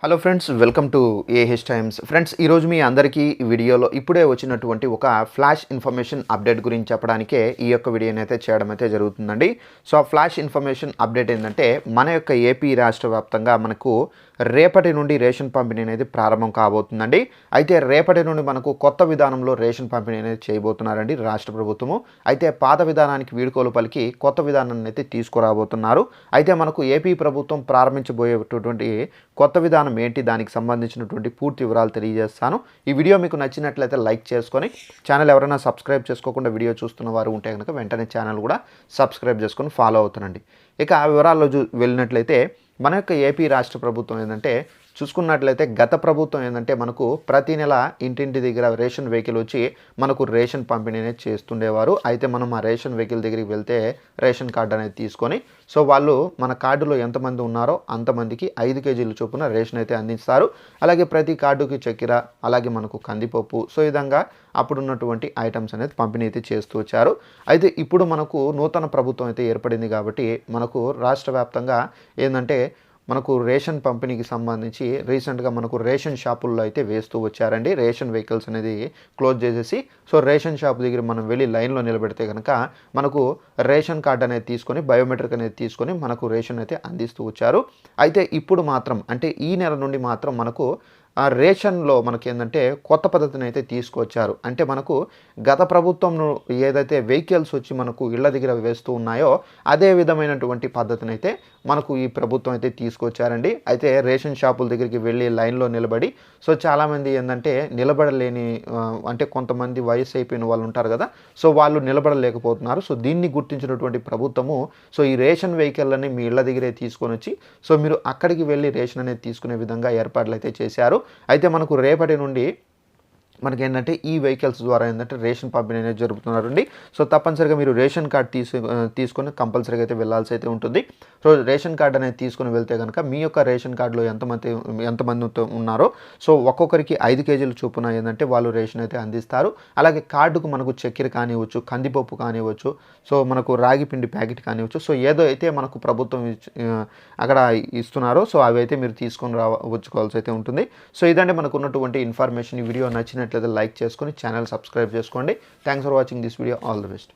Hello friends, welcome to AH times. Friends, ఈరోజు మీ అందరికీ ఈ వీడియోలో ఇప్పుడే వచ్చినటువంటి ఒక ఫ్లాష్ ఇన్ఫర్మేషన్ అప్డేట్ గురించి చెప్పడానికే ఈ యొక్క వీడియోని అయితే చేయడం అయితే జరుగుతుందండి. సో ఆ ఫ్లాష్ ఇన్ఫర్మేషన్ అప్డేట్ ఏంటంటే, మన యొక్క ఏపీ రాష్ట్ర వ్యాప్తంగా మనకు రేపటి నుండి రేషన్ పంపిణీ అనేది ప్రారంభం కాబోతుందండి. అయితే రేపటి నుండి మనకు కొత్త విధానంలో రేషన్ పంపిణీ అనేది చేయబోతున్నారండి రాష్ట్ర ప్రభుత్వము. అయితే పాత విధానానికి వీడుకోలు పలికి కొత్త విధానాన్ని అయితే తీసుకురాబోతున్నారు. అయితే మనకు ఏపీ ప్రభుత్వం ప్రారంభించబోయేటటువంటి కొత్త విధానం ఏంటి, దానికి సంబంధించినటువంటి పూర్తి వివరాలు తెలియజేస్తాను. ఈ వీడియో మీకు నచ్చినట్లయితే లైక్ చేసుకొని, ఛానల్ ఎవరైనా సబ్స్క్రైబ్ చేసుకోకుండా వీడియో చూస్తున్న వారు ఉంటే కనుక వెంటనే ఛానల్ కూడా సబ్స్క్రైబ్ చేసుకొని ఫాలో అవుతానండి. ఇక ఆ వివరాల్లో వెళ్ళినట్లయితే, మన యొక్క ఏపీ రాష్ట్ర ప్రభుత్వం ఏంటంటే చూసుకున్నట్లయితే, గత ప్రభుత్వం ఏంటంటే మనకు ప్రతి నెల ఇంటింటి దగ్గర రేషన్ వెహికల్ వచ్చి మనకు రేషన్ పంపిణీ అనేది చేస్తుండేవారు. అయితే మనం ఆ రేషన్ వెహికల్ దగ్గరికి వెళ్తే రేషన్ కార్డు అనేది తీసుకొని, సో వాళ్ళు మన కార్డులో ఎంతమంది ఉన్నారో అంతమందికి 5 కేజీల చొప్పున రేషన్ అయితే అందిస్తారు. అలాగే ప్రతి కార్డుకి చక్కెర, అలాగే మనకు కందిపప్పు, సో ఈ విధంగా అప్పుడున్నటువంటి ఐటమ్స్ అనేది పంపిణీ అయితే చేస్తూ వచ్చారు. అయితే ఇప్పుడు మనకు నూతన ప్రభుత్వం అయితే ఏర్పడింది కాబట్టి మనకు రాష్ట్ర వ్యాప్తంగా ఏంటంటే మనకు రేషన్ పంపిణీకి సంబంధించి రీసెంట్గా మనకు రేషన్ షాపుల్లో అయితే వేస్తూ వచ్చారండి. రేషన్ వెహికల్స్ అనేది క్లోజ్ చేసేసి, సో రేషన్ షాప్ దగ్గర మనం వెళ్ళి లైన్లో నిలబెడితే కనుక మనకు రేషన్ కార్డు అనేది తీసుకొని, బయోమెట్రిక్ అనేది తీసుకొని మనకు రేషన్ అయితే అందిస్తూ వచ్చారు. అయితే ఇప్పుడు మాత్రం అంటే ఈ నెల నుండి మాత్రం మనకు ఆ రేషన్లో మనకి ఏంటంటే కొత్త పద్ధతిని అయితే తీసుకొచ్చారు. అంటే మనకు గత ప్రభుత్వం ఏదైతే వెహికల్స్ వచ్చి మనకు ఇళ్ల దగ్గర వేస్తూ ఉన్నాయో అదే విధమైనటువంటి పద్ధతిని అయితే మనకు ఈ ప్రభుత్వం అయితే తీసుకొచ్చారండి. అయితే రేషన్ షాపుల దగ్గరికి వెళ్ళి లైన్లో నిలబడి, సో చాలామంది ఏంటంటే నిలబడలేని అంటే కొంతమంది వయసు అయిపోయిన వాళ్ళు ఉంటారు కదా, సో వాళ్ళు నిలబడలేకపోతున్నారు. సో దీన్ని గుర్తించినటువంటి ప్రభుత్వము సో ఈ రేషన్ వెహికల్ని మీ ఇళ్ల దగ్గరే తీసుకొని వచ్చి, సో మీరు అక్కడికి వెళ్ళి రేషన్ అనేది తీసుకునే విధంగా ఏర్పాట్లు అయితే చేశారు. అయితే మనకు రేపటి నుండి మనకేంటంటే ఈ వెహికల్స్ ద్వారా ఏంటంటే రేషన్ పంపిణీ అనేది జరుపుతున్నారండి. సో తప్పనిసరిగా మీరు రేషన్ కార్డ్ తీసుకొని కంపల్సరీగా అయితే వెళ్ళాల్సి అయితే ఉంటుంది. సో రేషన్ కార్డ్ అనేది తీసుకొని వెళ్తే కనుక మీ యొక్క రేషన్ కార్డులో ఎంతమంది ఉన్నారో సో ఒక్కొక్కరికి 5 కేజీల చొప్పున ఏంటంటే వాళ్ళు రేషన్ అయితే అందిస్తారు. అలాగే కార్డుకు మనకు చక్కెర కానివ్వచ్చు, కందిపప్పు కానివ్వచ్చు, సో మనకు రాగి పిండి ప్యాకెట్ కానివ్వచ్చు, సో ఏదో అయితే మనకు ప్రభుత్వం అక్కడ ఇస్తున్నారో సో అవి అయితే మీరు తీసుకొని వచ్చుకోవాల్సి అయితే ఉంటుంది. సో ఇదంటే మనకు ఉన్నటువంటి ఇన్ఫర్మేషన్. ఈ వీడియో నచ్చినట్లయితే లైక్ చేసుకొని ఛానల్ సబ్స్క్రైబ్ చేసుకోండి. Thanks for watching this video. All the best.